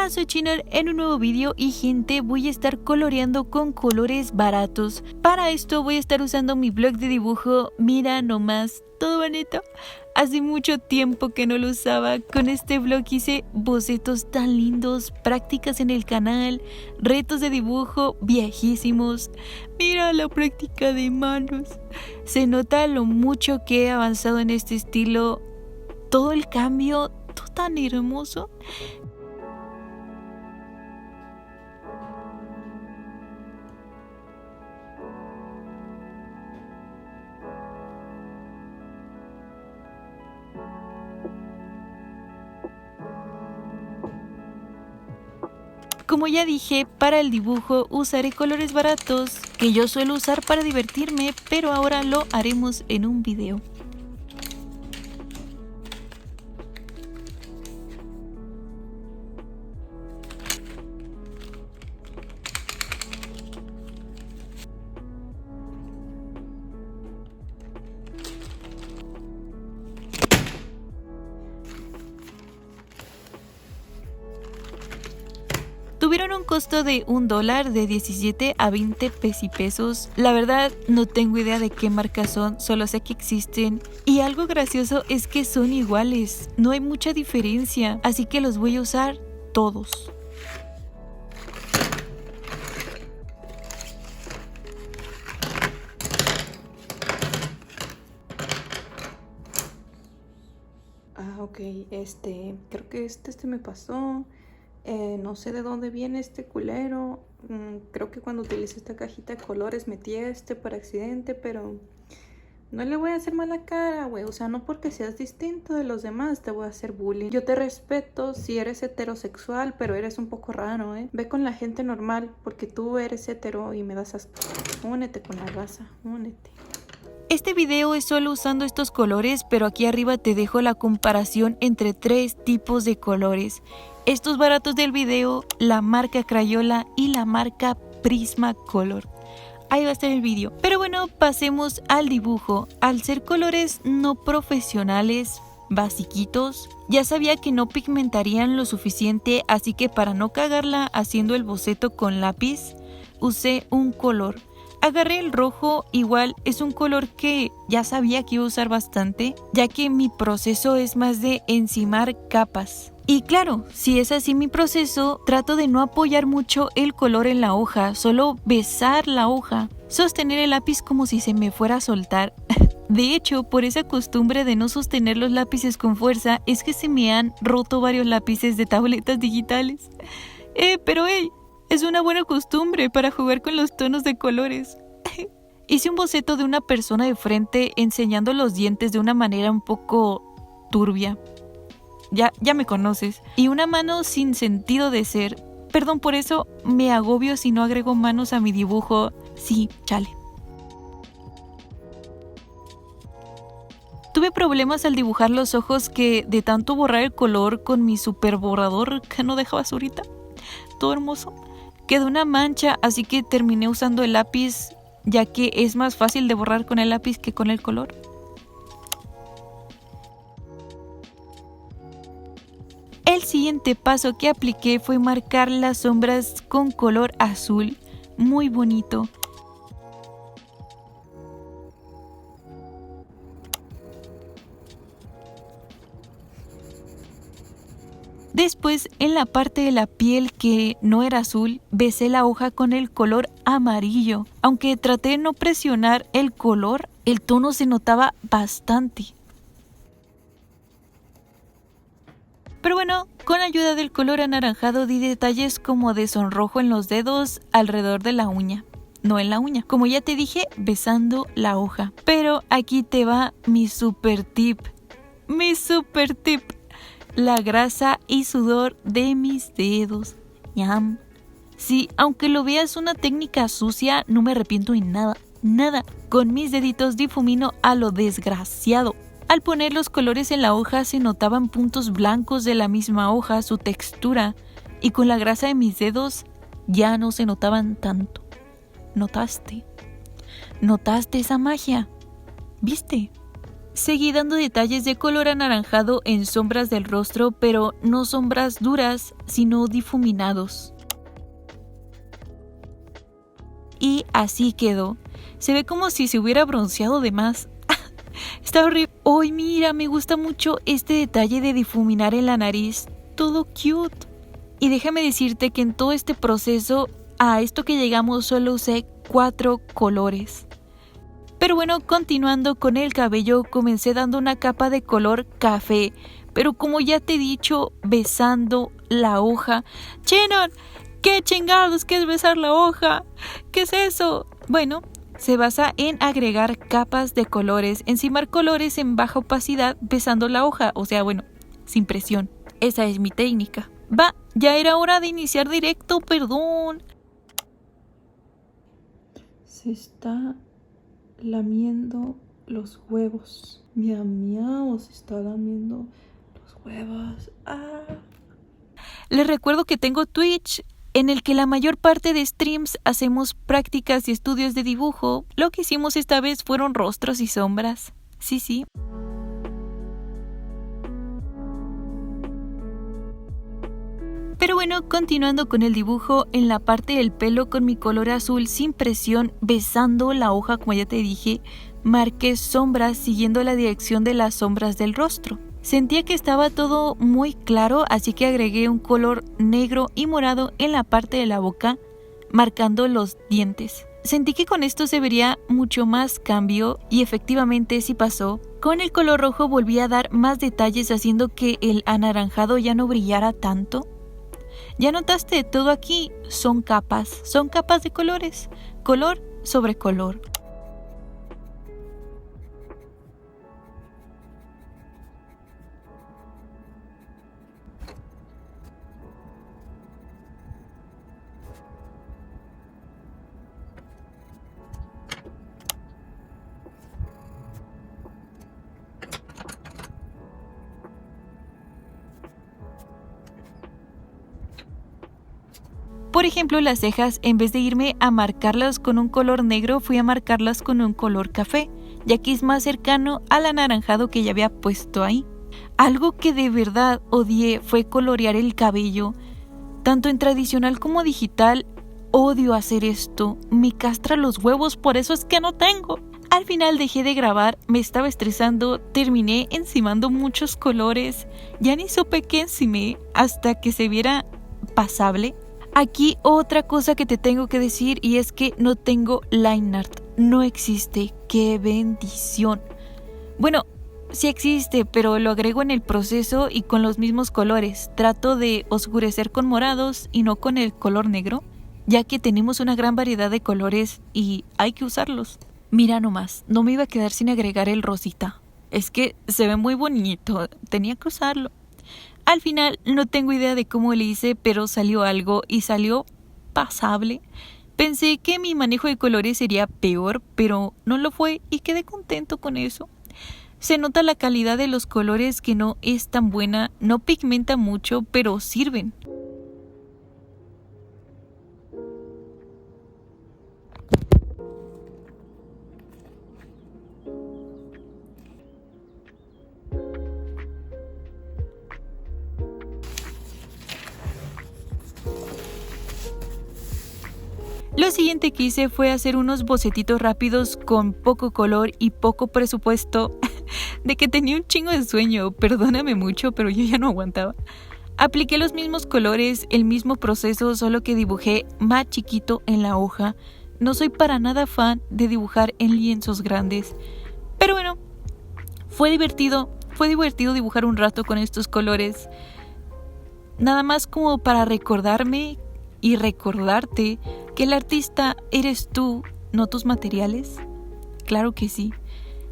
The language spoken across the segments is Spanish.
Hola, soy Chinar en un nuevo vídeo y gente, voy a estar coloreando con colores baratos. Para esto voy a estar usando mi blog de dibujo. Mira nomás, todo bonito. Hace mucho tiempo que no lo usaba. Con este blog hice bocetos tan lindos, prácticas en el canal, retos de dibujo viejísimos. Mira la práctica de manos. Se nota lo mucho que he avanzado en este estilo. Todo el cambio, todo tan hermoso. Como ya dije, para el dibujo usaré colores baratos que yo suelo usar para divertirme, pero ahora lo haremos en un video. Tuvieron un costo de $1, de 17 a 20 pesos. La verdad no tengo idea de qué marcas son, solo sé que existen. Y algo gracioso es que son iguales, no hay mucha diferencia, así que los voy a usar todos. Ok, creo que este me pasó. No sé de dónde viene este culero. Creo que cuando utilicé esta cajita de colores metí por accidente, pero no le voy a hacer mala cara, güey. O sea, no porque seas distinto de los demás te voy a hacer bullying. Yo te respeto si eres heterosexual, pero eres un poco raro, ¿eh? Ve con la gente normal porque tú eres hetero y me das asco. Únete con la raza, únete. Este video es solo usando estos colores, pero aquí arriba te dejo la comparación entre 3 tipos de colores. Estos baratos del video, la marca Crayola y la marca Prismacolor. Ahí va a estar el vídeo. Pero bueno, pasemos al dibujo. Al ser colores no profesionales, basiquitos, ya sabía que no pigmentarían lo suficiente, así que para no cagarla haciendo el boceto con lápiz, usé un color. Agarré el rojo, igual es un color que ya sabía que iba a usar bastante, ya que mi proceso es más de encimar capas. Y claro, si es así mi proceso, trato de no apoyar mucho el color en la hoja, solo besar la hoja, sostener el lápiz como si se me fuera a soltar. De hecho, por esa costumbre de no sostener los lápices con fuerza, es que se me han roto varios lápices de tabletas digitales. Pero hey, es una buena costumbre para jugar con los tonos de colores. Hice un boceto de una persona de frente enseñando los dientes de una manera un poco turbia. Ya me conoces. Y una mano sin sentido de ser. Perdón por eso, me agobio si no agrego manos a mi dibujo. Sí, chale. Tuve problemas al dibujar los ojos que de tanto borrar el color con mi super borrador que no deja basurita. Todo hermoso. Quedó una mancha, así que terminé usando el lápiz, ya que es más fácil de borrar con el lápiz que con el color. El siguiente paso que apliqué fue marcar las sombras con color azul, muy bonito. Después, en la parte de la piel que no era azul, besé la hoja con el color amarillo. Aunque traté de no presionar el color, el tono se notaba bastante. Pero bueno, con ayuda del color anaranjado di detalles como de sonrojo en los dedos alrededor de la uña. No en la uña, como ya te dije, besando la hoja. Pero aquí te va mi super tip. Mi super tip. La grasa y sudor de mis dedos. ¡Yam! Sí, aunque lo veas una técnica sucia, no me arrepiento en nada. Nada. Con mis deditos difumino a lo desgraciado. Al poner los colores en la hoja se notaban puntos blancos de la misma hoja, su textura, y con la grasa de mis dedos ya no se notaban tanto. ¿Notaste? ¿Notaste esa magia? ¿Viste? Seguí dando detalles de color anaranjado en sombras del rostro, pero no sombras duras, sino difuminados. Y así quedó. Se ve como si se hubiera bronceado de más. Está horrible. ¡Ay, mira! Me gusta mucho este detalle de difuminar en la nariz. Todo cute. Y déjame decirte que en todo este proceso, a esto que llegamos solo usé 4 colores. Pero bueno, continuando con el cabello, comencé dando una capa de color café. Pero como ya te he dicho, besando la hoja. ¡Shannon! ¿Qué chingados? ¿Qué es besar la hoja? ¿Qué es eso? Bueno, se basa en agregar capas de colores, encimar colores en baja opacidad besando la hoja. O sea, bueno, sin presión. Esa es mi técnica. Va, ya era hora de iniciar directo, perdón. Se está lamiendo los huevos. Miau, miau, se está lamiendo los huevos. ¡Ah! Les recuerdo que tengo Twitch, en el que la mayor parte de streams hacemos prácticas y estudios de dibujo. Lo que hicimos esta vez fueron rostros y sombras. Sí. Pero bueno, continuando con el dibujo, en la parte del pelo con mi color azul sin presión, besando la hoja como ya te dije, marqué sombras siguiendo la dirección de las sombras del rostro. Sentía que estaba todo muy claro, así que agregué un color negro y morado en la parte de la boca, marcando los dientes. Sentí que con esto se vería mucho más cambio y efectivamente sí pasó. Con el color rojo volví a dar más detalles haciendo que el anaranjado ya no brillara tanto. ¿Ya notaste? Todo aquí son capas de colores, color sobre color. Por ejemplo, las cejas, en vez de irme a marcarlas con un color negro, fui a marcarlas con un color café, ya que es más cercano al anaranjado que ya había puesto ahí. Algo que de verdad odié fue colorear el cabello. Tanto en tradicional como digital, odio hacer esto. Me castra los huevos, por eso es que no tengo. Al final dejé de grabar, me estaba estresando, terminé encimando muchos colores. Ya ni supe qué encimé hasta que se viera pasable. Aquí otra cosa que te tengo que decir y es que no tengo line art. No existe. ¡Qué bendición! Bueno, sí existe, pero lo agrego en el proceso y con los mismos colores. Trato de oscurecer con morados y no con el color negro, ya que tenemos una gran variedad de colores y hay que usarlos. Mira nomás, no me iba a quedar sin agregar el rosita. Es que se ve muy bonito, tenía que usarlo. Al final no tengo idea de cómo le hice, pero salió algo y salió pasable. Pensé que mi manejo de colores sería peor, pero no lo fue y quedé contento con eso. Se nota la calidad de los colores que no es tan buena, no pigmenta mucho, pero sirven. Lo siguiente que hice fue hacer unos bocetitos rápidos con poco color y poco presupuesto, de que tenía un chingo de sueño, perdóname mucho, pero yo ya no aguantaba. Apliqué los mismos colores, el mismo proceso, solo que dibujé más chiquito en la hoja. No soy para nada fan de dibujar en lienzos grandes, pero bueno, fue divertido dibujar un rato con estos colores. Nada más como para recordarme y recordarte que el artista eres tú, no tus materiales. Claro que sí,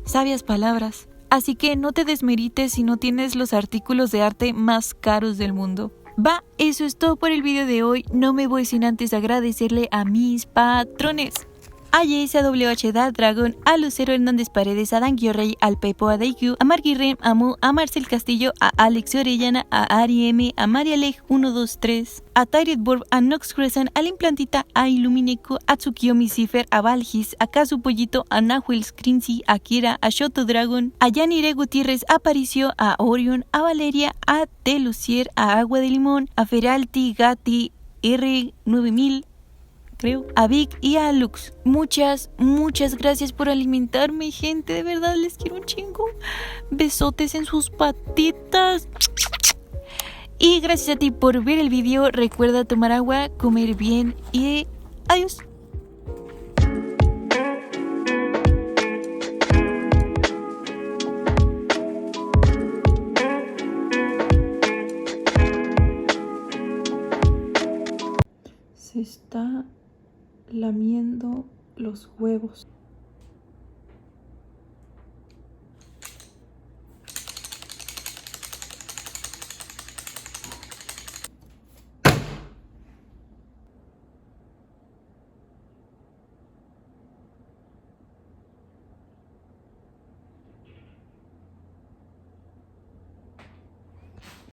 sabias palabras. Así que no te desmerites si no tienes los artículos de arte más caros del mundo. Va, eso es todo por el video de hoy. No me voy sin antes agradecerle a mis patrones. a Jace, a WH Dark Dragon, a Lucero Hernández Paredes, a Dan Rey, al Pepo, a DQ, a Marky Rem, a Mu, a Marcel Castillo, a Alex Orellana, a Ari M, a María Leg 123, a Tyred Borb, a Nox Crescent, a La Implantita, a Illumineco, a Tsukiyomi Cipher, a Valgis, a Kazu Pollito, a Nahuel Scrincy, a Kira, a Shoto Dragon, a Yanire Gutiérrez, a Paricio, a Orion, a Valeria, a Telucier, a Agua de Limón, a Feralti, Gatti, R9000, creo, a Vic y a Lux. Muchas gracias por alimentarme, gente. De verdad les quiero un chingo. Besotes en sus patitas. Y gracias a ti por ver el video. Recuerda tomar agua, comer bien y adiós. Se está lamiendo los huevos.